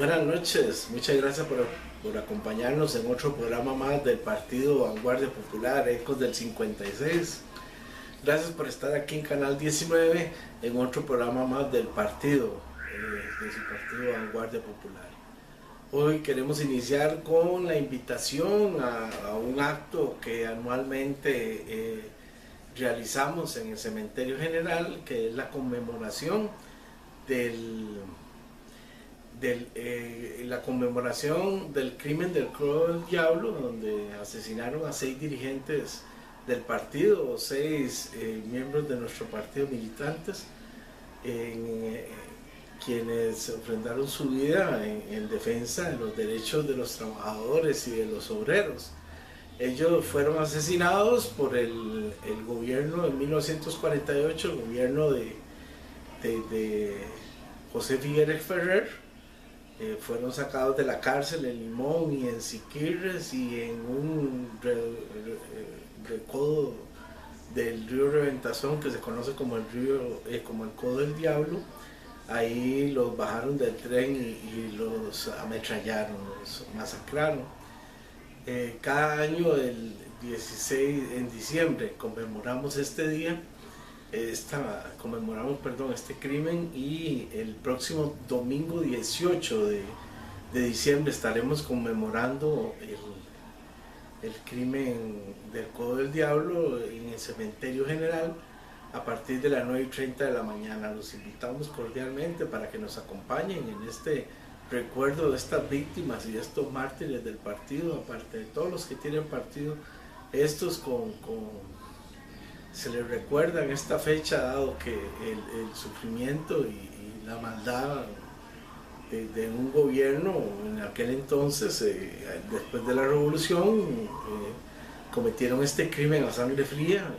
Buenas noches, muchas gracias por acompañarnos en otro programa más del Partido Vanguardia Popular, Ecos del 56. Gracias por estar aquí en Canal 19 en otro programa más del partido, de su Partido Vanguardia Popular. Hoy queremos iniciar con la invitación a un acto que anualmente realizamos en el Cementerio General, que es la conmemoración la conmemoración del crimen del Crow del Diablo, donde asesinaron a 6 dirigentes del partido, o 6 miembros de nuestro partido militantes, quienes ofrendaron su vida en defensa de los derechos de los trabajadores y de los obreros. Ellos fueron asesinados por el gobierno en 1948, el gobierno de José Figueres Ferrer. Fueron sacados de la cárcel en Limón y en Siquirres y en un recodo del río Reventazón, que se conoce como como el Codo del Diablo. Ahí los bajaron del tren y los ametrallaron, los masacraron. Cada año, el 16 en diciembre, conmemoramos este día. Conmemoramos este crimen, y el próximo domingo 18 de diciembre estaremos conmemorando el crimen del Codo del Diablo en el Cementerio General a partir de las 9:30 de la mañana. Los invitamos cordialmente para que nos acompañen en este recuerdo de estas víctimas y de estos mártires del partido, aparte de todos los que tienen partido, estos se les recuerda en esta fecha, dado que el sufrimiento y la maldad de un gobierno en aquel entonces, después de la revolución, cometieron este crimen a sangre fría.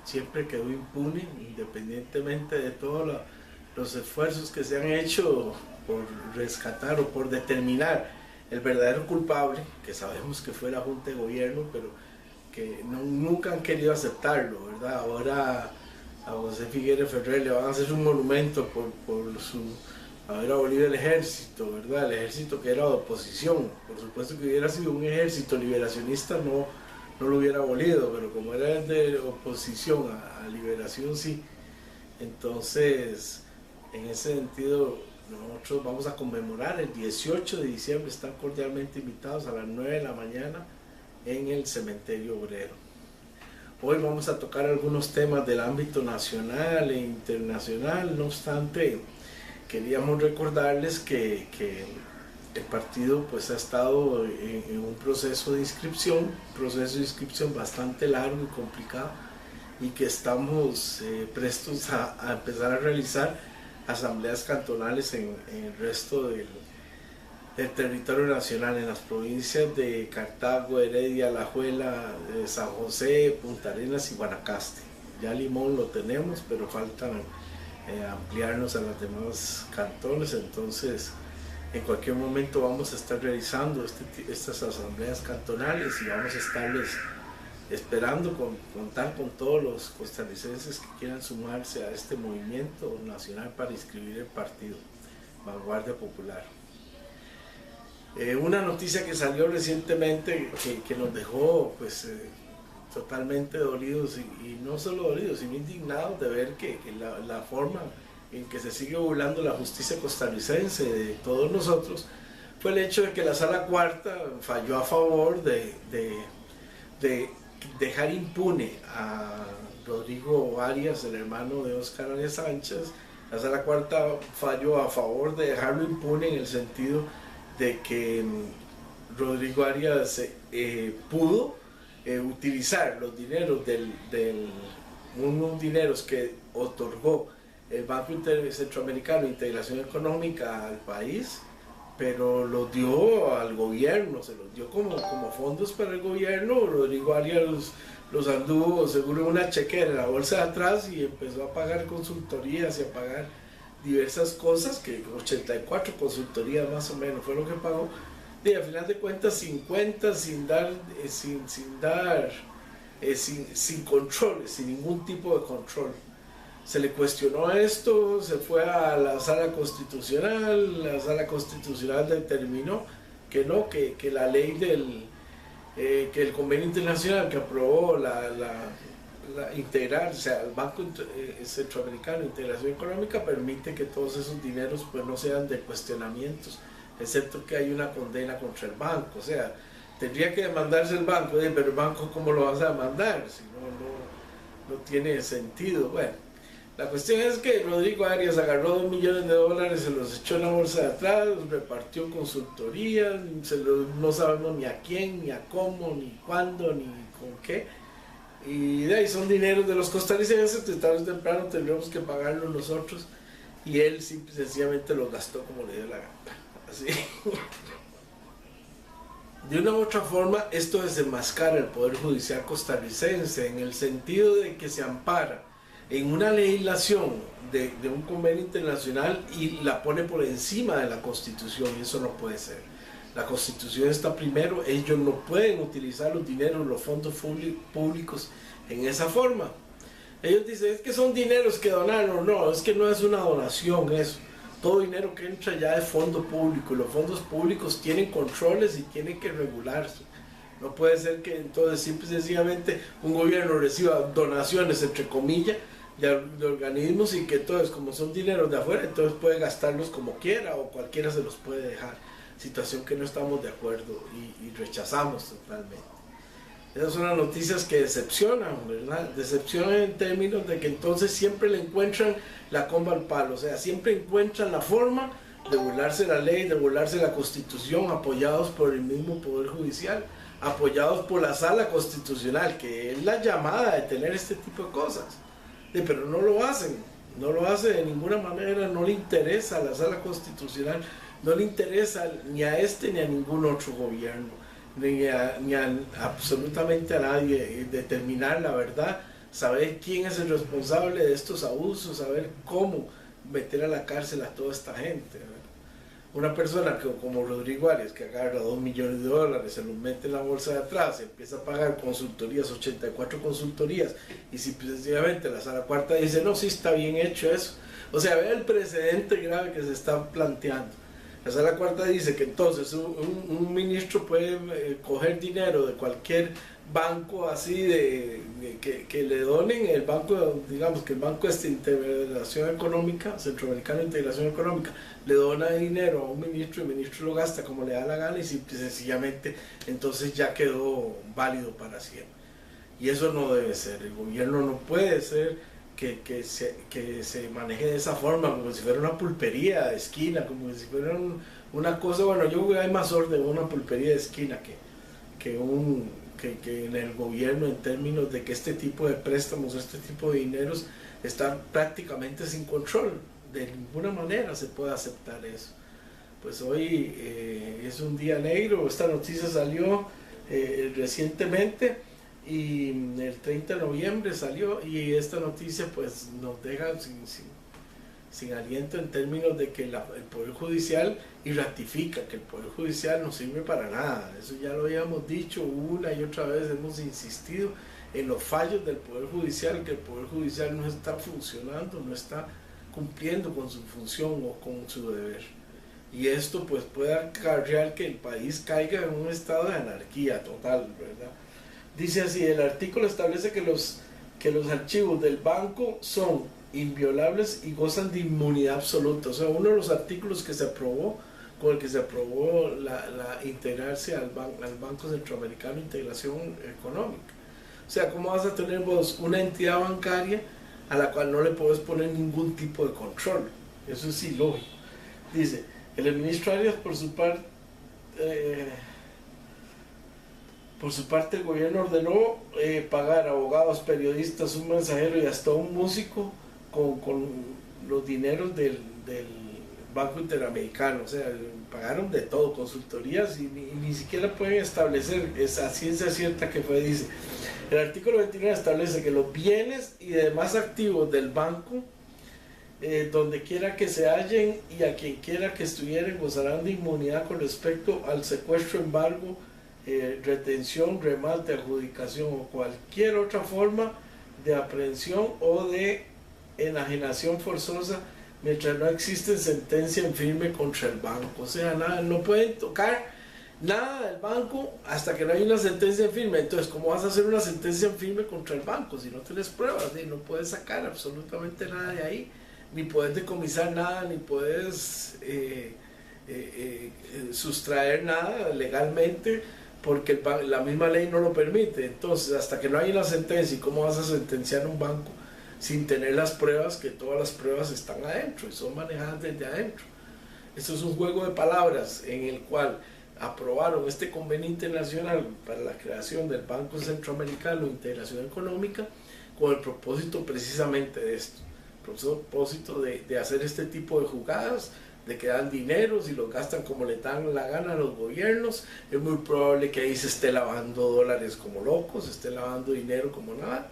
Siempre quedó impune, independientemente de todos los esfuerzos que se han hecho por rescatar o por determinar el verdadero culpable, que sabemos que fue la Junta de Gobierno, pero que nunca han querido aceptarlo, ¿verdad? Ahora a José Figueres Ferrer le van a hacer un monumento por su haber abolido el ejército, ¿verdad? El ejército que era de oposición. Por supuesto que hubiera sido un ejército liberacionista, no lo hubiera abolido, pero como era de oposición a liberación, sí. Entonces, en ese sentido, nosotros vamos a conmemorar el 18 de diciembre, están cordialmente invitados a las 9 de la mañana en el Cementerio Obrero. Hoy vamos a tocar algunos temas del ámbito nacional e internacional. No obstante, queríamos recordarles que el partido pues ha estado en un proceso de inscripción bastante largo y complicado, y que estamos prestos a empezar a realizar asambleas cantonales en el resto del territorio nacional, en las provincias de Cartago, Heredia, Alajuela, San José, Punta Arenas y Guanacaste. Ya Limón lo tenemos, pero faltan ampliarnos a los demás cantones. Entonces, en cualquier momento vamos a estar realizando estas asambleas cantonales, y vamos a estarles esperando contar con todos los costarricenses que quieran sumarse a este movimiento nacional para inscribir el partido Vanguardia Popular. Una noticia que salió recientemente que nos dejó totalmente dolidos, y no solo dolidos, sino indignados de ver que la forma en que se sigue burlando la justicia costarricense de todos nosotros, fue el hecho de que la Sala Cuarta falló a favor de dejar impune a Rodrigo Arias, el hermano de Óscar Arias Sánchez. La Sala Cuarta falló a favor de dejarlo impune, en el sentido de que Rodrigo Arias pudo utilizar los dineros unos dineros que otorgó el Banco Centroamericano de Integración Económica al país, pero los dio al gobierno, se los dio como fondos para el gobierno. Rodrigo Arias los anduvo seguro en una chequera en la bolsa de atrás, y empezó a pagar consultorías y a pagar diversas cosas, que 84 consultorías más o menos fue lo que pagó, y al final de cuentas sin cuentas, sin controles, sin ningún tipo de control. se le cuestionó esto, se fue a la sala constitucional determinó que no, que la ley que el convenio internacional que aprobó integrar, o sea, el Banco Centroamericano de Integración Económica permite que todos esos dineros pues no sean de cuestionamientos, excepto que hay una condena contra el banco, o sea, tendría que demandarse el banco, pero el banco ¿cómo lo vas a demandar? Si no tiene sentido. Bueno, la cuestión es que Rodrigo Arias agarró $2 millones, se los echó en la bolsa de atrás, repartió consultorías, no sabemos ni a quién, ni a cómo, ni cuándo, ni con qué. Y de ahí son dineros de los costarricenses que tarde o temprano tendremos que pagarlos nosotros, y él sencillamente los gastó como le dio la gana. Así. De una u otra forma, esto desenmascara el Poder Judicial costarricense en el sentido de que se ampara en una legislación de un convenio internacional y la pone por encima de la Constitución, y eso no puede ser. La Constitución está primero, ellos no pueden utilizar los dineros, los fondos públicos en esa forma. Ellos dicen, es que son dineros que donaron, no, es que no es una donación eso. Todo dinero que entra ya es fondo público, y los fondos públicos tienen controles y tienen que regularse. No puede ser que entonces simple y sencillamente un gobierno reciba donaciones, entre comillas, de organismos, y que entonces, como son dineros de afuera, entonces puede gastarlos como quiera o cualquiera se los puede dejar. Situación que no estamos de acuerdo y rechazamos totalmente. Esas son las noticias que decepcionan, ¿verdad? Decepcionan en términos de que entonces siempre le encuentran la comba al palo, o sea, siempre encuentran la forma de burlarse de la ley, de burlarse de la Constitución, apoyados por el mismo Poder Judicial, apoyados por la Sala Constitucional, que es la llamada de tener este tipo de cosas. Pero no lo hacen de ninguna manera, no le interesa a la Sala Constitucional, no le interesa ni a este ni a ningún otro gobierno, ni a absolutamente a nadie determinar la verdad, saber quién es el responsable de estos abusos, saber cómo meter a la cárcel a toda esta gente, ¿verdad? Una persona como Rodrigo Arias, que agarra $2 millones, se los mete en la bolsa de atrás, empieza a pagar consultorías, 84 consultorías, y sencillamente la Sala Cuarta dice, no, sí está bien hecho eso. O sea, vea el precedente grave que se está planteando. La Sala Cuarta dice que entonces un ministro puede coger dinero de cualquier banco así que le donen, el banco, digamos que el Banco de Integración Económica, Centroamericano de Integración Económica, le dona dinero a un ministro y el ministro lo gasta como le da la gana y sencillamente entonces ya quedó válido para siempre. Y eso no debe ser, el gobierno no puede ser que se maneje de esa forma, como si fuera una pulpería de esquina, como si fuera una cosa, bueno, yo creo que hay más orden en una pulpería de esquina que en el gobierno, en términos de que este tipo de préstamos, este tipo de dineros están prácticamente sin control. De ninguna manera se puede aceptar eso. Pues hoy es un día negro, esta noticia salió recientemente, y el 30 de noviembre salió, y esta noticia pues nos deja sin aliento en términos de que el Poder Judicial, y ratifica que el Poder Judicial no sirve para nada. Eso ya lo habíamos dicho una y otra vez, hemos insistido en los fallos del Poder Judicial, que el Poder Judicial no está funcionando, no está cumpliendo con su función o con su deber. Y esto pues puede acarrear que el país caiga en un estado de anarquía total, ¿verdad? Dice así, el artículo establece que los archivos del banco son inviolables y gozan de inmunidad absoluta. O sea, uno de los artículos que se aprobó, con el que se aprobó integrarse al Banco Centroamericano de Integración Económica. O sea, ¿cómo vas a tener vos una entidad bancaria a la cual no le puedes poner ningún tipo de control? Eso es ilógico. Dice, el ministro Arias, por su parte, el gobierno ordenó pagar a abogados, periodistas, un mensajero y hasta un músico con los dineros del Banco Interamericano. O sea, pagaron de todo, consultorías, y ni siquiera pueden establecer esa ciencia cierta que fue, dice. El artículo 29 establece que los bienes y demás activos del banco, donde quiera que se hallen y a quien quiera que estuvieran, gozarán de inmunidad con respecto al secuestro, embargo, retención, remate, adjudicación o cualquier otra forma de aprehensión o de enajenación forzosa mientras no existe sentencia en firme contra el banco. O sea, nada, no pueden tocar nada del banco hasta que no hay una sentencia en firme. Entonces, ¿cómo vas a hacer una sentencia en firme contra el banco si no tienes pruebas? No puedes sacar absolutamente nada de ahí, ni puedes decomisar nada, ni puedes sustraer nada legalmente, porque la misma ley no lo permite. Entonces, hasta que no hay una sentencia, ¿y cómo vas a sentenciar un banco sin tener las pruebas? Que todas las pruebas están adentro y son manejadas desde adentro. Esto es un juego de palabras en el cual aprobaron este convenio internacional para la creación del Banco Centroamericano de Integración Económica con el propósito precisamente de esto, el propósito de hacer este tipo de jugadas, de que dan dineros y los gastan como le dan la gana a los gobiernos. Es muy probable que ahí se esté lavando dólares como locos, se esté lavando dinero como nada,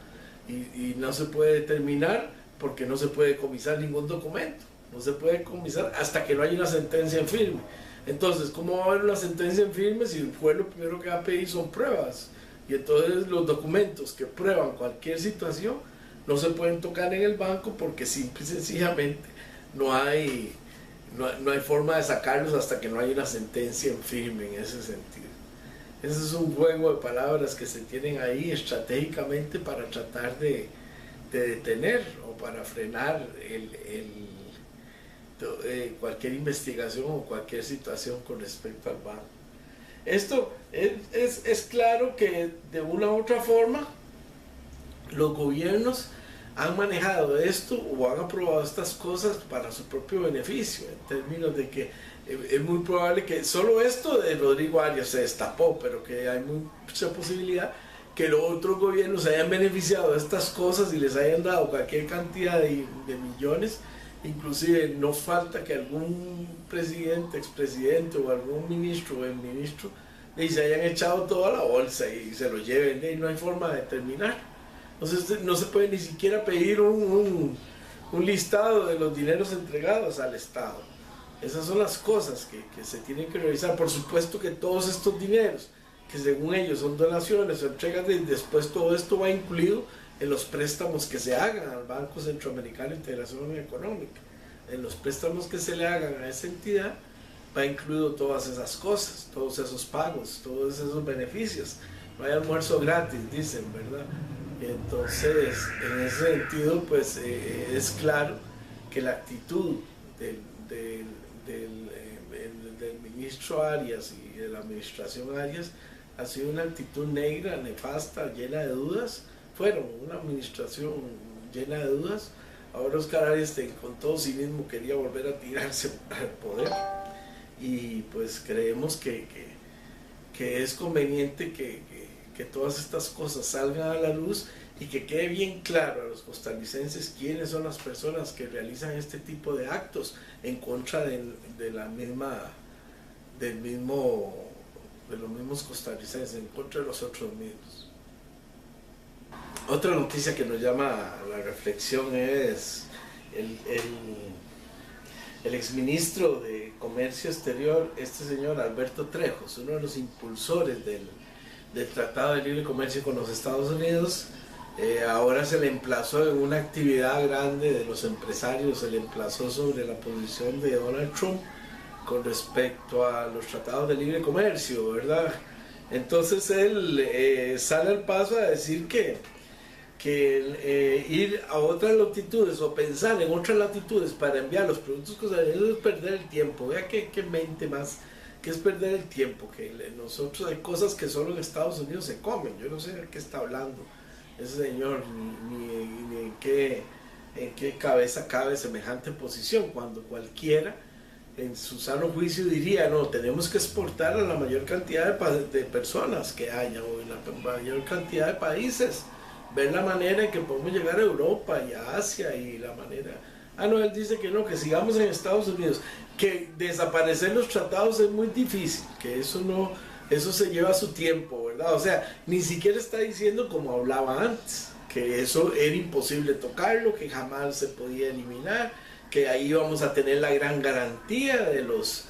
y no se puede determinar porque no se puede decomisar ningún documento, no se puede decomisar hasta que no haya una sentencia en firme. Entonces, ¿cómo va a haber una sentencia en firme si el pueblo lo primero que va a pedir son pruebas? Y entonces los documentos que prueban cualquier situación no se pueden tocar en el banco porque simple y sencillamente no hay forma de sacarlos hasta que no haya una sentencia en firme en ese sentido. Ese es un juego de palabras que se tienen ahí estratégicamente para tratar de detener o para frenar cualquier investigación o cualquier situación con respecto al banco. Esto es claro que de una u otra forma los gobiernos han manejado esto o han aprobado estas cosas para su propio beneficio, en términos de que es muy probable que solo esto de Rodrigo Arias se destapó, pero que hay mucha posibilidad que los otros gobiernos se hayan beneficiado de estas cosas y les hayan dado cualquier cantidad de millones. Inclusive no falta que algún presidente, expresidente o algún ministro o el ministro se hayan echado toda la bolsa y se lo lleven, y no hay forma de determinar. Entonces no se puede ni siquiera pedir un listado de los dineros entregados al Estado. Esas son las cosas que se tienen que revisar. Por supuesto que todos estos dineros, que según ellos son donaciones o entregas, después todo esto va incluido en los préstamos que se hagan al Banco Centroamericano de Integración Económica. En los préstamos que se le hagan a esa entidad va incluido todas esas cosas, todos esos pagos, todos esos beneficios. No hay almuerzo gratis, dicen, ¿verdad? Entonces, en ese sentido, pues es claro que la actitud del ministro Arias y de la administración Arias ha sido una actitud negra, nefasta, llena de dudas. Fueron una administración llena de dudas. Ahora Oscar Arias con todo cinismo quería volver a tirarse al poder, y pues creemos que es conveniente que todas estas cosas salgan a la luz y que quede bien claro a los costarricenses quiénes son las personas que realizan este tipo de actos en contra de los mismos costarricenses, en contra de los otros mismos. Otra noticia que nos llama a la reflexión es el exministro de Comercio Exterior, este señor Alberto Trejos, uno de los impulsores del Tratado de Libre Comercio con los Estados Unidos. Ahora se le emplazó en una actividad grande de los empresarios, se le emplazó sobre la posición de Donald Trump con respecto a los tratados de libre comercio, ¿verdad? Entonces él sale al paso a decir que ir a otras latitudes o pensar en otras latitudes para enviar los productos costarricenses es perder el tiempo. Vea qué mente más, que es perder el tiempo, que nosotros hay cosas que solo en Estados Unidos se comen. Yo no sé de qué está hablando ese señor, ni en qué cabeza cabe semejante posición, cuando cualquiera en su sano juicio diría, no, tenemos que exportar a la mayor cantidad de personas que haya, o en la mayor cantidad de países, ver la manera en que podemos llegar a Europa y a Asia, y la manera... no, él dice que no, que sigamos en Estados Unidos, que desaparecer los tratados es muy difícil, que eso se lleva su tiempo, ¿verdad? O sea, ni siquiera está diciendo como hablaba antes, que eso era imposible tocarlo, que jamás se podía eliminar, que ahí vamos a tener la gran garantía de los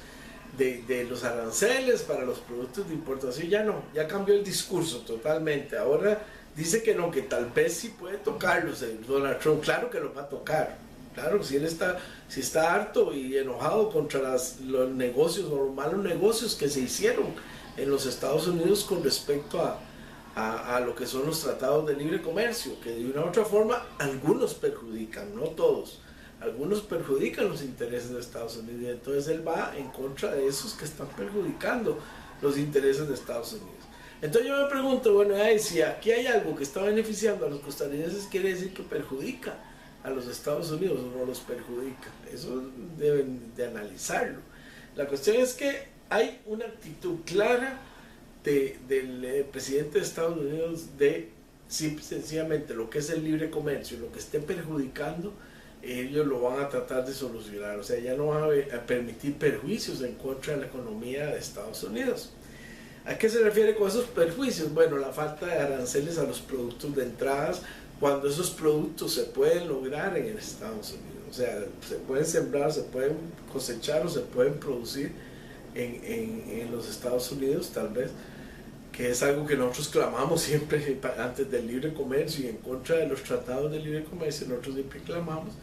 aranceles para los productos de importación. Ya no, ya cambió el discurso totalmente. Ahora dice que no, que tal vez sí puede tocarlos Donald Trump. Claro que los va a tocar. Claro, si él si está harto y enojado contra los negocios o los malos negocios que se hicieron en los Estados Unidos con respecto a lo que son los tratados de libre comercio, que de una u otra forma algunos perjudican, no todos, algunos perjudican los intereses de Estados Unidos, y entonces él va en contra de esos que están perjudicando los intereses de Estados Unidos. Entonces yo me pregunto, bueno, si aquí hay algo que está beneficiando a los costarricenses, quiere decir que perjudica a los Estados Unidos o no los perjudica. Eso deben de analizarlo. La cuestión es que hay una actitud clara del presidente de Estados Unidos de sencillamente lo que es el libre comercio, lo que esté perjudicando, ellos lo van a tratar de solucionar. O sea, ya no van a permitir perjuicios en contra de la economía de Estados Unidos. ¿A qué se refiere con esos perjuicios? Bueno, la falta de aranceles a los productos de entradas, cuando esos productos se pueden lograr en Estados Unidos. O sea, se pueden sembrar, se pueden cosechar o se pueden producir en los Estados Unidos, tal vez, que es algo que nosotros clamamos siempre antes del libre comercio y en contra de los tratados de libre comercio. Nosotros siempre clamamos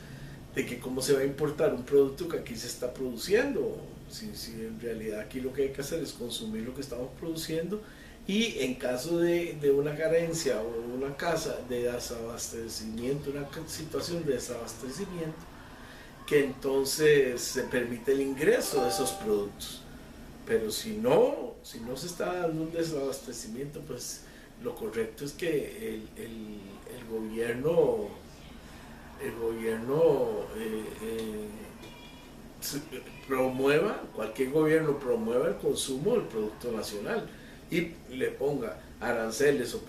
de que cómo se va a importar un producto que aquí se está produciendo, si en realidad aquí lo que hay que hacer es consumir lo que estamos produciendo, y en caso de una carencia o una casa de desabastecimiento, una situación de desabastecimiento, que entonces se permite el ingreso de esos productos. Pero si no se está dando un desabastecimiento, pues lo correcto es que el gobierno promueva, cualquier gobierno promueva el consumo del producto nacional y le ponga aranceles o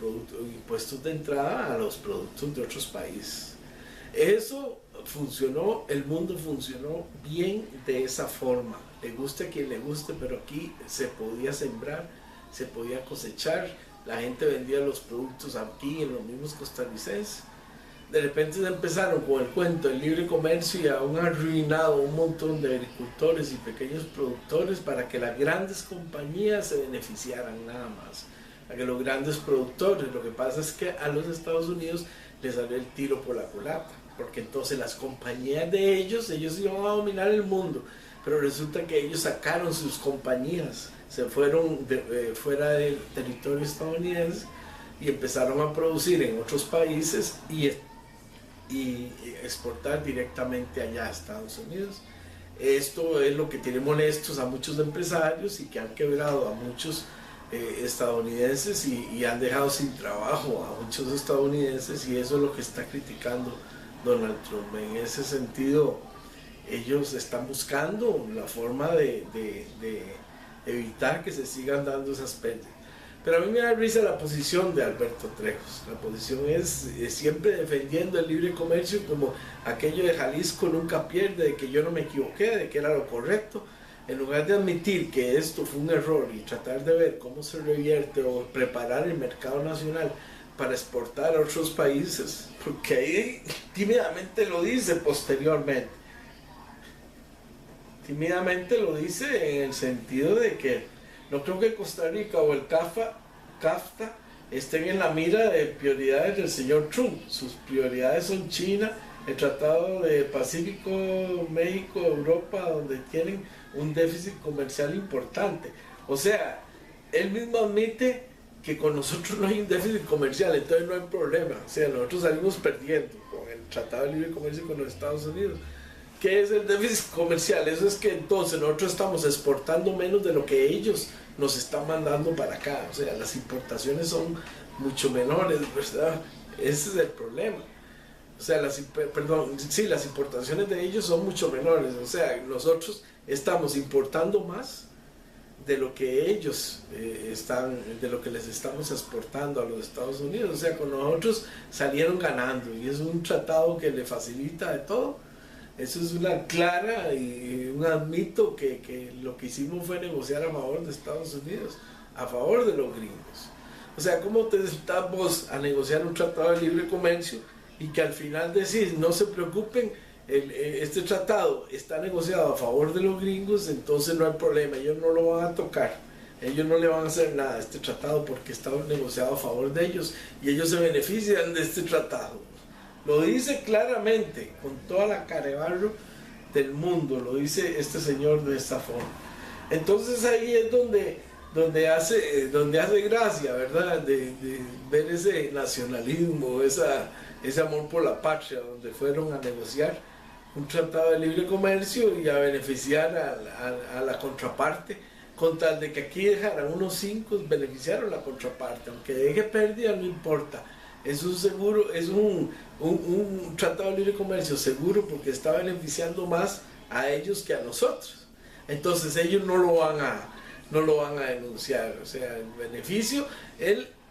impuestos de entrada a los productos de otros países. Eso funcionó, el mundo funcionó bien de esa forma. Le guste a quien le guste, pero aquí se podía sembrar, se podía cosechar, la gente vendía los productos aquí en los mismos costarricenses. De repente se empezaron con el cuento del libre comercio y aún han arruinado un montón de agricultores y pequeños productores para que las grandes compañías se beneficiaran nada más. Para que los grandes productores, lo que pasa es que a los Estados Unidos les salió el tiro por la culata, porque entonces las compañías de ellos iban a dominar el mundo, pero resulta que ellos sacaron sus compañías, se fueron fuera del territorio estadounidense y empezaron a producir en otros países y exportar directamente allá a Estados Unidos. Esto es lo que tiene molestos a muchos empresarios y que han quebrado a muchos estadounidenses y han dejado sin trabajo a muchos estadounidenses, y eso es lo que está criticando Donald Trump. En ese sentido, ellos están buscando la forma de evitar que se sigan dando esas pérdidas. Pero a mí me da risa la posición de Alberto Trejos. La posición es siempre defendiendo el libre comercio, como aquello de Jalisco nunca pierde, de que yo no me equivoqué, de que era lo correcto. En lugar de admitir que esto fue un error y tratar de ver cómo se revierte o preparar el mercado nacional para exportar a otros países, porque ahí tímidamente lo dice posteriormente. Tímidamente lo dice en el sentido de que no creo que Costa Rica o el CAFTA estén en la mira de prioridades del señor Trump. Sus prioridades son China, el Tratado de Pacífico, México, Europa, donde tienen un déficit comercial importante. O sea, él mismo admite que con nosotros no hay un déficit comercial, entonces no hay problema. O sea, nosotros salimos perdiendo con el Tratado de Libre Comercio con los Estados Unidos. ¿Qué es el déficit comercial? Eso es que entonces nosotros estamos exportando menos de lo que ellos nos están mandando para acá. O sea, las importaciones son mucho menores, ¿verdad? Ese es el problema. O sea, las importaciones de ellos son mucho menores. O sea, nosotros estamos importando más de lo que ellos de lo que les estamos exportando a los Estados Unidos. O sea, con nosotros salieron ganando, y es un tratado que le facilita de todo. Eso es una clara y un admito que lo que hicimos fue negociar a favor de Estados Unidos, a favor de los gringos. O sea, ¿cómo te sentás vos a negociar un tratado de libre comercio y que al final decís, no se preocupen, este tratado está negociado a favor de los gringos, entonces no hay problema, ellos no lo van a tocar? ellos no le van a hacer nada a este tratado porque está negociado a favor de ellos y ellos se benefician de este tratado. Lo dice claramente, con toda la carebarro del mundo, lo dice este señor de esta forma. Entonces ahí es donde hace gracia, ¿verdad? De ver ese nacionalismo, ese amor por la patria, donde fueron a negociar un tratado de libre comercio y a beneficiar a la contraparte, con tal de que aquí dejaran unos 5, beneficiaron la contraparte, aunque deje pérdida no importa. Es un seguro, es un tratado de libre comercio seguro porque está beneficiando más a ellos que a nosotros. Entonces ellos no lo van a denunciar. O sea, el beneficio,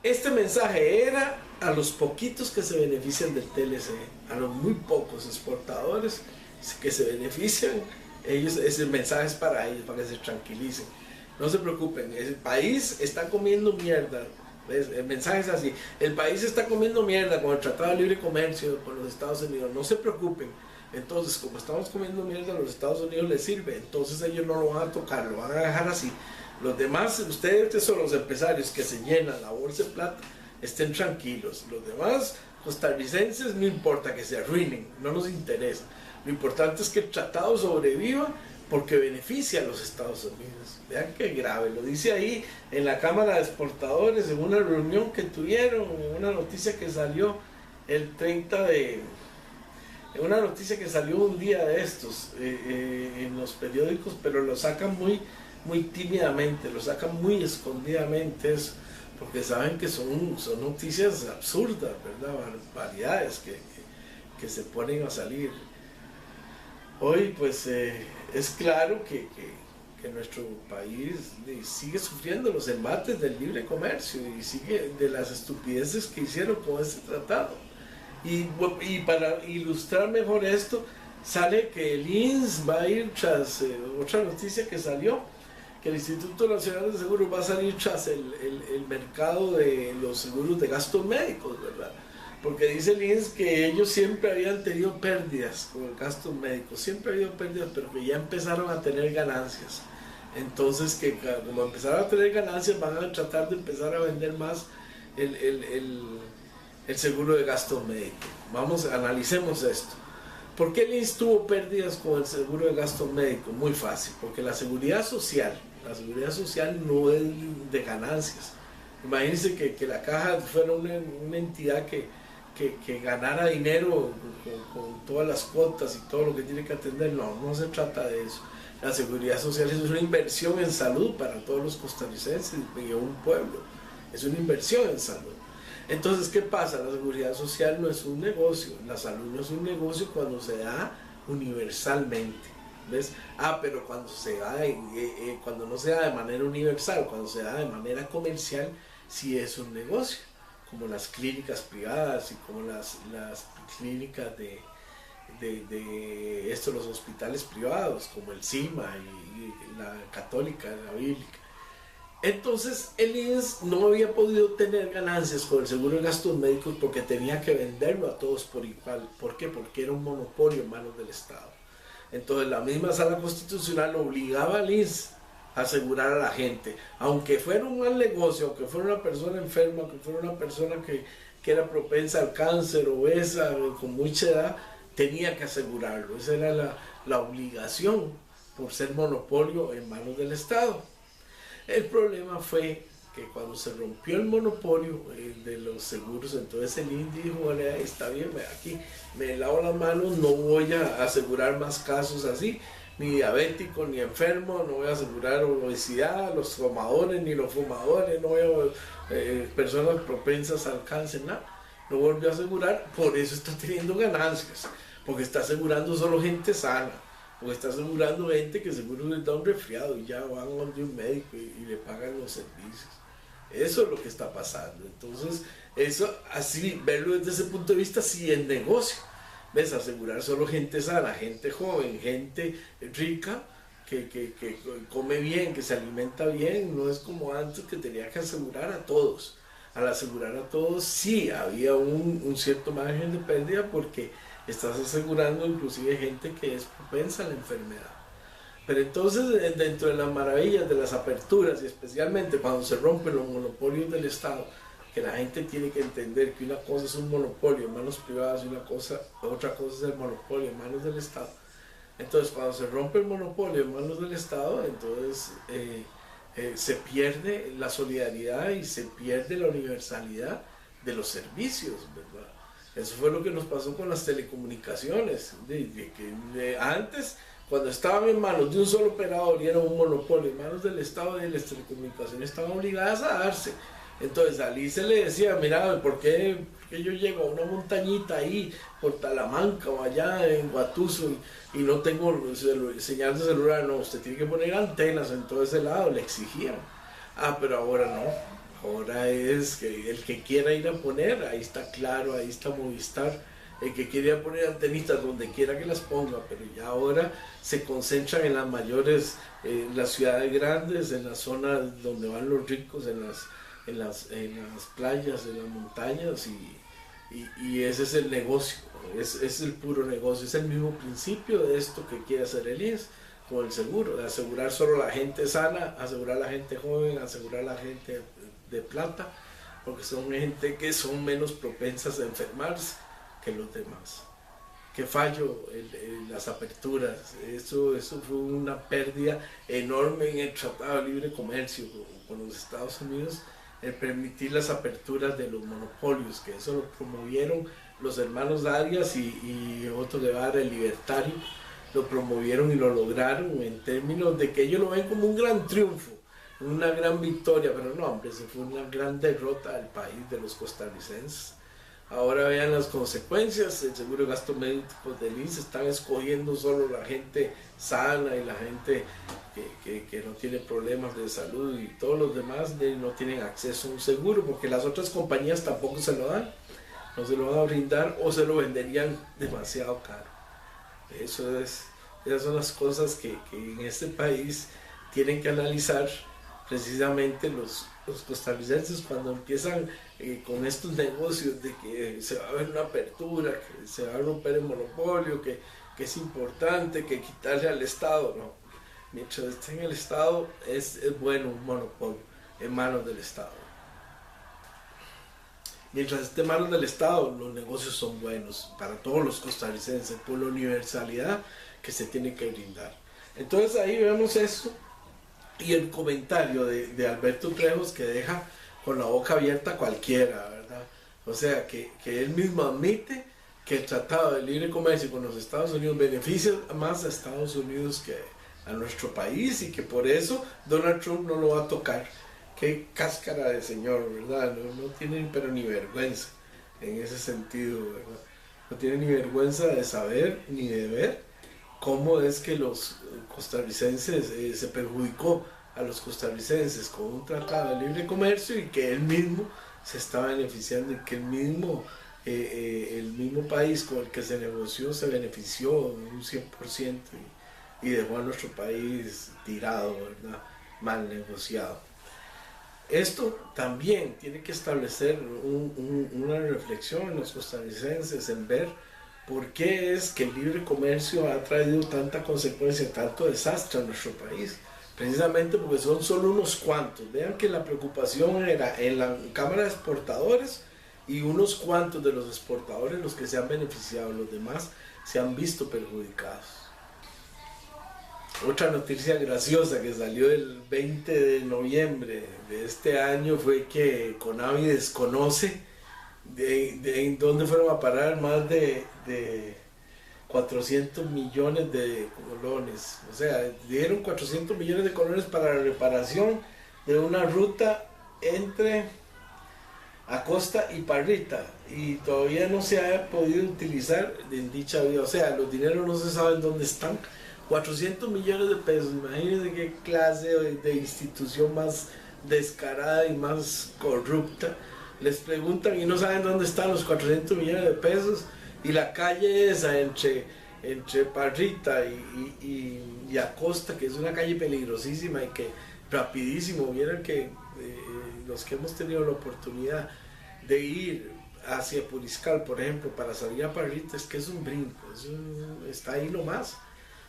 este mensaje era a los poquitos que se benefician del TLC, a los muy pocos exportadores que se benefician, ese mensaje es para ellos, para que se tranquilicen. No se preocupen, el país está comiendo mierda. El mensaje es así: el país está comiendo mierda con el Tratado de Libre Comercio con los Estados Unidos, no se preocupen. Entonces, como estamos comiendo mierda, a los Estados Unidos les sirve, entonces ellos no lo van a tocar, lo van a dejar así. Los demás, ustedes son los empresarios que se llenan la bolsa de plata, estén tranquilos. Los demás costarricenses no importa que se arruinen, no nos interesa. Lo importante es que el tratado sobreviva porque beneficia a los Estados Unidos. Vean qué grave, lo dice ahí en la Cámara de Exportadores, en una reunión que tuvieron, en una noticia que salió el 30 de... En una noticia que salió un día de estos en los periódicos, pero lo sacan muy tímidamente, lo sacan muy escondidamente, eso, porque saben que son noticias absurdas, ¿verdad? Barbaridades que se ponen a salir. Hoy pues es claro que nuestro país sigue sufriendo los embates del libre comercio y sigue de las estupideces que hicieron con este tratado. Y para ilustrar mejor esto, sale que el INSS va a ir tras otra noticia que salió, que el Instituto Nacional de Seguros va a salir tras el mercado de los seguros de gastos médicos, ¿verdad? Porque dice el INSS que ellos siempre habían tenido pérdidas con el gasto médico, siempre ha habido pérdidas, pero que ya empezaron a tener ganancias. Entonces, que como empezaron a tener ganancias, van a tratar de empezar a vender más el seguro de gasto médico. Analicemos esto. ¿Por qué el INSS tuvo pérdidas con el seguro de gasto médico? Muy fácil, porque la seguridad social no es de ganancias. Imagínense que la caja fuera una entidad que ganara dinero con todas las cuotas y todo lo que tiene que atender. No se trata de eso. La seguridad social es una inversión en salud para todos los costarricenses y un pueblo. Es una inversión en salud. Entonces, ¿qué pasa? La seguridad social no es un negocio, la salud no es un negocio cuando se da universalmente, ¿ves? Pero cuando cuando no se da de manera universal, cuando se da de manera comercial, sí es un negocio, como las clínicas privadas y como las clínicas los hospitales privados, como el CIMA y la Católica, la Bíblica. Entonces el INSS no había podido tener ganancias con el seguro de gastos médicos porque tenía que venderlo a todos por igual. ¿Por qué? Porque era un monopolio en manos del Estado. Entonces la misma Sala Constitucional obligaba al INSS a asegurar a la gente, aunque fuera un mal negocio, aunque fuera una persona enferma, aunque fuera una persona que era propensa al cáncer, obesa, con mucha edad, tenía que asegurarlo. Esa era la obligación por ser monopolio en manos del Estado. El problema fue que cuando se rompió el monopolio de los seguros, entonces el INSS dijo: vale, está bien, aquí me lavo las manos, no voy a asegurar más casos así, ni diabéticos, ni enfermos, no voy a asegurar obesidad, los fumadores, ni los fumadores, no voy a personas propensas al cáncer, nada, no volvió a asegurar. Por eso está teniendo ganancias, porque está asegurando solo gente sana. Porque está asegurando gente que seguro les da un resfriado y ya van a un médico y le pagan los servicios. Eso es lo que está pasando. Entonces, eso, así, verlo desde ese punto de vista, sí es negocio. ¿Ves? Asegurar solo gente sana, gente joven, gente rica, que come bien, que se alimenta bien. No es como antes, que tenía que asegurar a todos. Al asegurar a todos, sí había un cierto margen de pérdida, porque estás asegurando inclusive gente que es propensa a la enfermedad. Pero entonces, dentro de las maravillas de las aperturas, y especialmente cuando se rompen los monopolios del Estado, que la gente tiene que entender que una cosa es un monopolio en manos privadas y otra cosa es el monopolio en manos del Estado. Entonces, cuando se rompe el monopolio en manos del Estado, entonces se pierde la solidaridad y se pierde la universalidad de los servicios, ¿verdad? Eso fue lo que nos pasó con las telecomunicaciones. Antes, cuando estaban en manos de un solo operador y era un monopolio en manos del Estado, y las telecomunicaciones estaban obligadas a darse. Entonces allí se le decía, mira, ¿por qué yo llego a una montañita ahí por Talamanca o allá en Guatuso y no tengo señal de celular? No, usted tiene que poner antenas en todo ese lado, le exigían. Ah, pero ahora no. Ahora es que el que quiera ir a poner, ahí está Claro, ahí está Movistar, el que quiera ir a poner antenitas donde quiera que las ponga, pero ya ahora se concentran en las mayores, las ciudades grandes, en las zonas donde van los ricos, en las playas, en las montañas, y ese es el negocio, es el puro negocio, es el mismo principio de esto que quiere hacer el IES con el seguro, de asegurar solo a la gente sana, asegurar a la gente joven, asegurar a la gente de plata, porque son gente que son menos propensas a enfermarse que los demás. Qué fallo en las aperturas, eso fue una pérdida enorme en el Tratado de Libre Comercio con los Estados Unidos, el permitir las aperturas de los monopolios, que eso lo promovieron los hermanos Arias y Otto Guevara, el libertario, lo promovieron y lo lograron en términos de que ellos lo ven como un gran triunfo, una gran victoria, pero no, hombre, eso fue una gran derrota al país de los costarricenses. Ahora vean las consecuencias, el seguro de gasto médico del INSS están escogiendo solo la gente sana y la gente que no tiene problemas de salud, y todos los demás no tienen acceso a un seguro porque las otras compañías tampoco se lo dan, no se lo van a brindar o se lo venderían demasiado caro. Esas son las cosas que en este país tienen que analizar precisamente los costarricenses cuando empiezan con estos negocios de que se va a haber una apertura, que se va a romper el monopolio, que es importante, que quitarle al Estado. No, mientras esté en el Estado es bueno un monopolio en manos del Estado. Mientras esté en manos del Estado, los negocios son buenos para todos los costarricenses por la universalidad que se tiene que brindar. Entonces ahí vemos eso. Y el comentario de Alberto Trejos, que deja con la boca abierta a cualquiera, ¿verdad? O sea, que él mismo admite que el Tratado de Libre Comercio con los Estados Unidos beneficia más a Estados Unidos que a nuestro país, y que por eso Donald Trump no lo va a tocar. Qué cáscara de señor, ¿verdad? No tiene pero ni vergüenza en ese sentido, ¿verdad? No tiene ni vergüenza de saber ni de ver cómo es que los costarricenses se perjudicó a los costarricenses con un tratado de libre comercio, y que él mismo se está beneficiando, y que el mismo país con el que se negoció se benefició un 100% y dejó a nuestro país tirado, ¿verdad? Mal negociado. Esto también tiene que establecer una reflexión en los costarricenses, en ver por qué es que el libre comercio ha traído tanta consecuencia, tanto desastre a nuestro país. Precisamente porque son solo unos cuantos. Vean que la preocupación era en la Cámara de Exportadores y unos cuantos de los exportadores los que se han beneficiado, los demás se han visto perjudicados. Otra noticia graciosa que salió el 20 de noviembre de este año fue que CONAVI desconoce de dónde fueron a parar más de 400 millones de colones. O sea, dieron 400 millones de colones para la reparación de una ruta entre Acosta y Parrita, y todavía no se ha podido utilizar en dicha vía. O sea, los dineros no se saben dónde están. 400 millones de pesos, imagínense qué clase de institución más descarada y más corrupta. Les preguntan y no saben dónde están los 400 millones de pesos, y la calle esa entre Parrita y Acosta, que es una calle peligrosísima y que rapidísimo, vieron que los que hemos tenido la oportunidad de ir hacia Puriscal, por ejemplo, para salir a Parrita, es que es un brinco, está ahí nomás.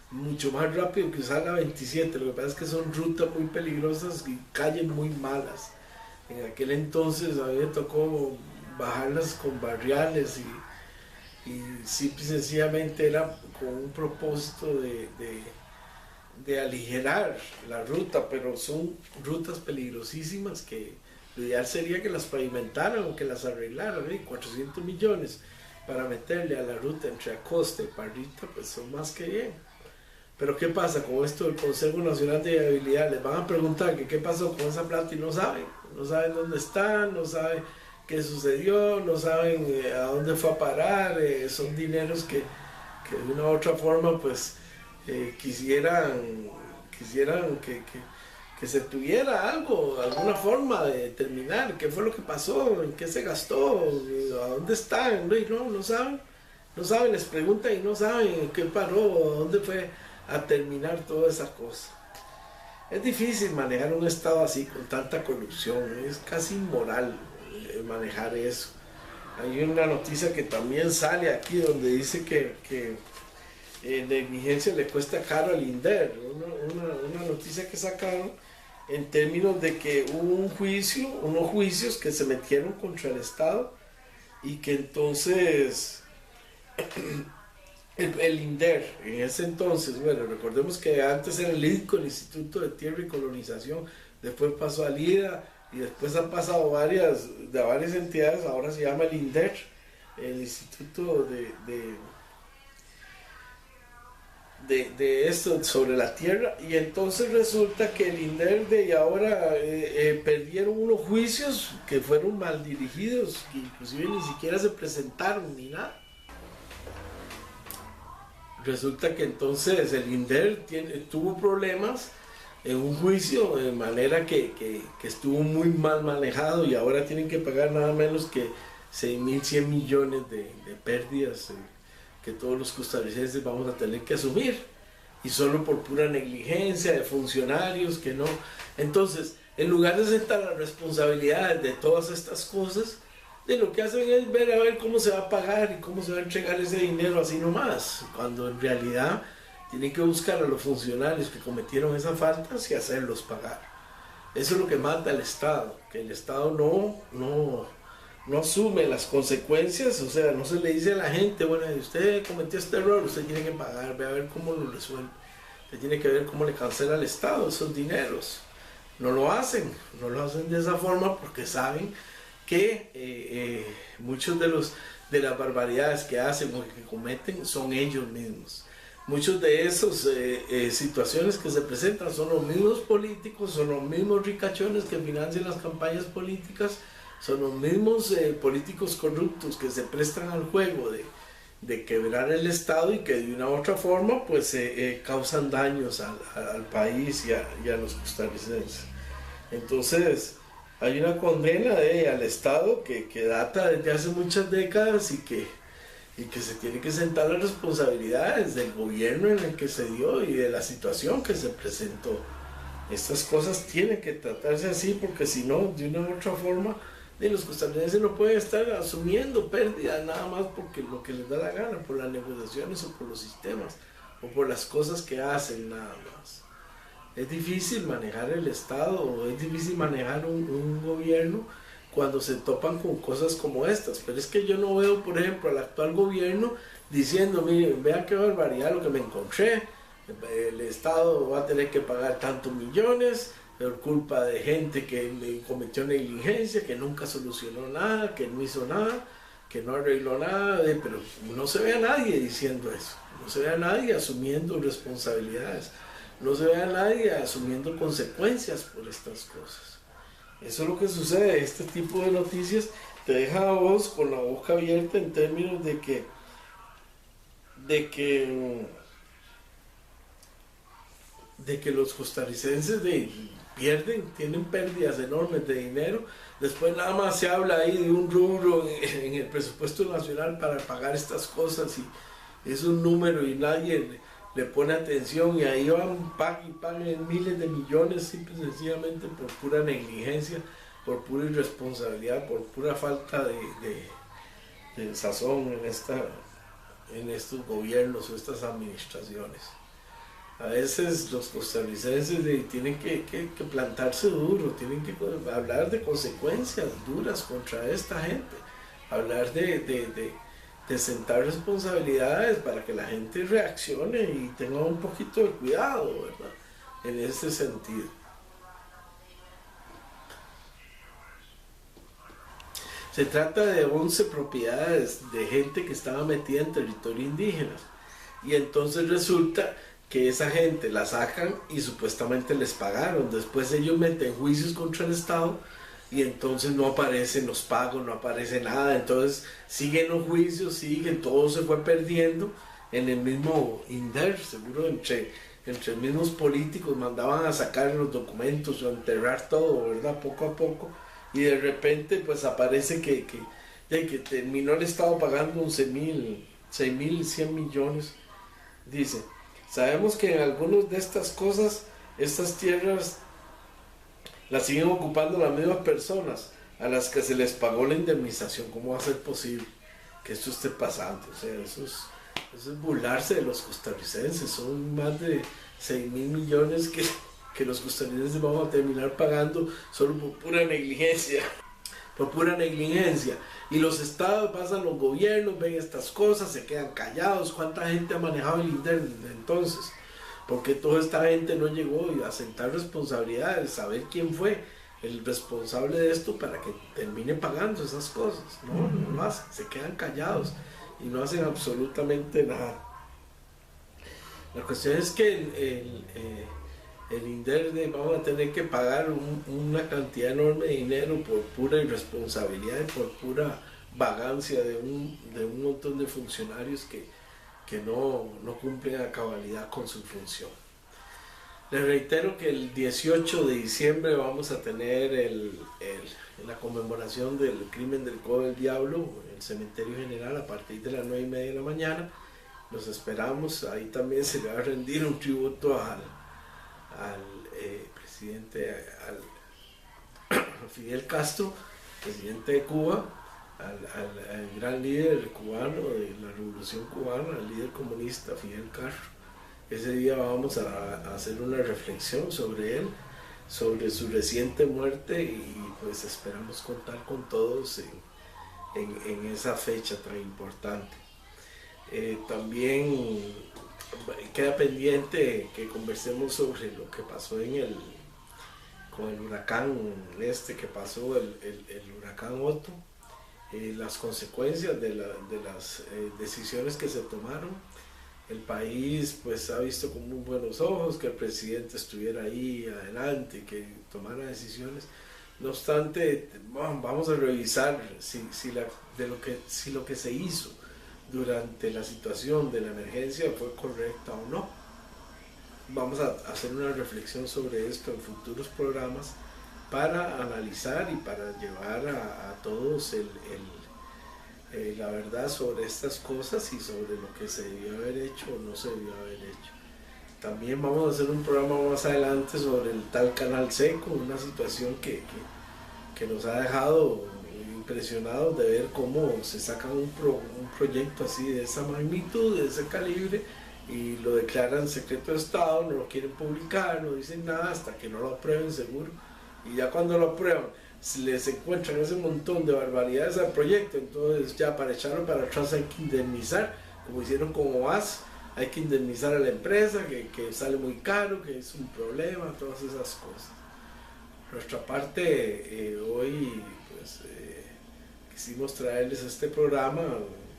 mucho más rápido que usar la 27. Lo que pasa es que son rutas muy peligrosas y calles muy malas. En aquel entonces a mí me tocó bajarlas con barriales y simple y sencillamente era con un propósito de aligerar la ruta, pero son rutas peligrosísimas que lo ideal sería que las pavimentaran o que las arreglaran. 400 millones para meterle a la ruta entre Acosta y Parrita, pues son más que bien. Pero ¿qué pasa con esto del Consejo Nacional de Viabilidad? Les van a preguntar que qué pasó con esa plata y no saben dónde está, no saben qué sucedió, no saben a dónde fue a parar. Son dineros que de una u otra forma pues quisieran que se tuviera algo, alguna forma de determinar qué fue lo que pasó, en qué se gastó, a dónde están. No saben, les preguntan y no saben qué paró, a dónde fue a terminar toda esa cosa. Es difícil manejar un estado así con tanta corrupción, es casi inmoral manejar eso. Hay una noticia que también sale aquí donde dice que negligencia le cuesta caro al INDER, una noticia que sacaron en términos de que hubo unos juicios que se metieron contra el Estado y que entonces el INDER, en ese entonces, bueno, recordemos que antes era el IDCO, el Instituto de Tierra y Colonización, después pasó al IDA y después han pasado varias entidades, ahora se llama el INDER, el Instituto de esto sobre la tierra, y entonces resulta que el INDER de ahora perdieron unos juicios que fueron mal dirigidos, que inclusive ni siquiera se presentaron ni nada. Resulta que entonces el INDER tuvo problemas en un juicio de manera que estuvo muy mal manejado y ahora tienen que pagar nada menos que 6.100 millones de pérdidas que todos los costarricenses vamos a tener que asumir, y solo por pura negligencia de funcionarios que no. Entonces, en lugar de sentar las responsabilidades de todas estas cosas, de lo que hacen es ver a ver cómo se va a pagar y cómo se va a entregar ese dinero así nomás, cuando en realidad tienen que buscar a los funcionarios que cometieron esas faltas y hacerlos pagar. Eso es lo que mata al Estado, que el Estado no asume las consecuencias. O sea, no se le dice a la gente, bueno, usted cometió este error, usted tiene que pagar, ve a ver cómo lo resuelve, usted tiene que ver cómo le cancela al Estado esos dineros. No lo hacen de esa forma porque saben que muchos de las barbaridades que hacen o que cometen son ellos mismos. Muchos de esas situaciones que se presentan son los mismos políticos, son los mismos ricachones que financian las campañas políticas, son los mismos políticos corruptos que se prestan al juego de quebrar el Estado y que de una u otra forma pues causan daños al país y a los costarricenses. Entonces hay una condena al Estado que data desde hace muchas décadas y que se tiene que sentar las responsabilidades del gobierno en el que se dio y de la situación que se presentó. Estas cosas tienen que tratarse así porque si no, de una u otra forma, los costarricenses no pueden estar asumiendo pérdidas nada más porque lo que les da la gana, por las negociaciones o por los sistemas o por las cosas que hacen nada más. Es difícil manejar el Estado, es difícil manejar un gobierno cuando se topan con cosas como estas. Pero es que yo no veo, por ejemplo, al actual gobierno diciendo, miren, vean qué barbaridad lo que me encontré, el Estado va a tener que pagar tantos millones por culpa de gente que cometió negligencia, que nunca solucionó nada, que no hizo nada, que no arregló nada, pero no se ve a nadie diciendo eso, no se ve a nadie asumiendo responsabilidades, no se ve a nadie asumiendo consecuencias por estas cosas. Eso es lo que sucede. Este tipo de noticias te deja a vos con la boca abierta en términos de que los costarricenses tienen pérdidas enormes de dinero. Después nada más se habla ahí de un rubro en el presupuesto nacional para pagar estas cosas y es un número y nadie le pone atención, y ahí van, pagan miles de millones simple y sencillamente por pura negligencia, por pura irresponsabilidad, por pura falta de sazón en estos gobiernos o estas administraciones. A veces los costarricenses tienen que plantarse duro, tienen que hablar de consecuencias duras contra esta gente, hablar de sentar responsabilidades para que la gente reaccione y tenga un poquito de cuidado, ¿verdad? En ese sentido. Se trata de 11 propiedades de gente que estaba metida en territorio indígena. Y entonces resulta que esa gente la sacan y supuestamente les pagaron. Después ellos meten juicios contra el Estado y entonces no aparecen los pagos, no aparece nada. Entonces siguen los juicios, siguen, todo se fue perdiendo en el mismo INDER. Seguro entre los mismos políticos mandaban a sacar los documentos o a enterrar todo, ¿verdad? Poco a poco. Y de repente pues aparece que terminó el Estado pagando 6.100 millones. Dice, sabemos que en algunas de estas cosas, estas tierras las siguen ocupando las mismas personas a las que se les pagó la indemnización. ¿Cómo va a ser posible que esto esté pasando? O sea, eso es burlarse de los costarricenses. Son más de 6.000 millones que los costarricenses vamos a terminar pagando solo por pura negligencia. Por pura negligencia. Y los estados pasan, los gobiernos ven estas cosas, se quedan callados. ¿Cuánta gente ha manejado el INDER desde entonces? Porque toda esta gente no llegó a sentar responsabilidades, saber quién fue el responsable de esto para que termine pagando esas cosas. No lo hacen, se quedan callados y no hacen absolutamente nada. La cuestión es que el INDER vamos a tener que pagar una cantidad enorme de dinero por pura irresponsabilidad y por pura vagancia de un montón de funcionarios que no cumplen a cabalidad con su función. Les reitero que el 18 de diciembre vamos a tener la conmemoración del crimen del Codo del Diablo en el Cementerio General a partir de las 9:30 de la mañana. Los esperamos, ahí también se le va a rendir un tributo al presidente, al Fidel Castro, presidente de Cuba, al gran líder cubano de la revolución cubana, al líder comunista Fidel Castro. Ese día vamos a hacer una reflexión sobre él, sobre su reciente muerte, y pues esperamos contar con todos en esa fecha tan importante. También queda pendiente que conversemos sobre lo que pasó con el huracán que pasó, el huracán Otto, las consecuencias de las decisiones que se tomaron. El país pues ha visto con muy buenos ojos que el presidente estuviera ahí adelante, que tomara decisiones. No obstante, vamos a revisar si lo que se hizo durante la situación de la emergencia fue correcta o no. Vamos a hacer una reflexión sobre esto en futuros programas para analizar y para llevar a todos la verdad sobre estas cosas y sobre lo que se debió haber hecho o no se debió haber hecho. También vamos a hacer un programa más adelante sobre el tal Canal Seco, una situación que nos ha dejado impresionados de ver cómo se saca un proyecto así de esa magnitud, de ese calibre, y lo declaran secreto de Estado, no lo quieren publicar, no dicen nada hasta que no lo aprueben seguro, y ya cuando lo aprueban les encuentran ese montón de barbaridades al proyecto, entonces ya para echarlo para atrás hay que indemnizar, como hicieron con OAS, hay que indemnizar a la empresa, que sale muy caro, que es un problema, todas esas cosas. Por nuestra parte, hoy pues quisimos traerles este programa.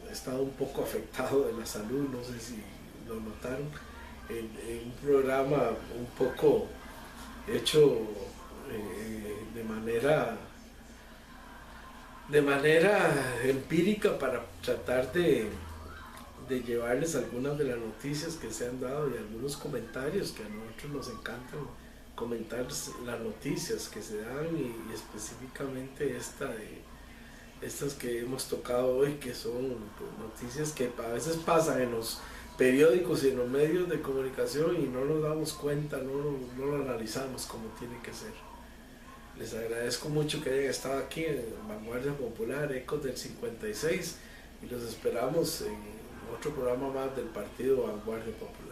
He estado un poco afectado de la salud, no sé si lo notaron, en un programa un poco hecho de manera empírica para tratar de llevarles algunas de las noticias que se han dado y algunos comentarios que a nosotros nos encantan comentar las noticias que se dan, y específicamente estas que hemos tocado hoy, que son pues, noticias que a veces pasan en los periódicos y en los medios de comunicación y no nos damos cuenta, no lo analizamos como tiene que ser. Les agradezco mucho que hayan estado aquí en Vanguardia Popular, Ecos del 56, y los esperamos en otro programa más del partido Vanguardia Popular.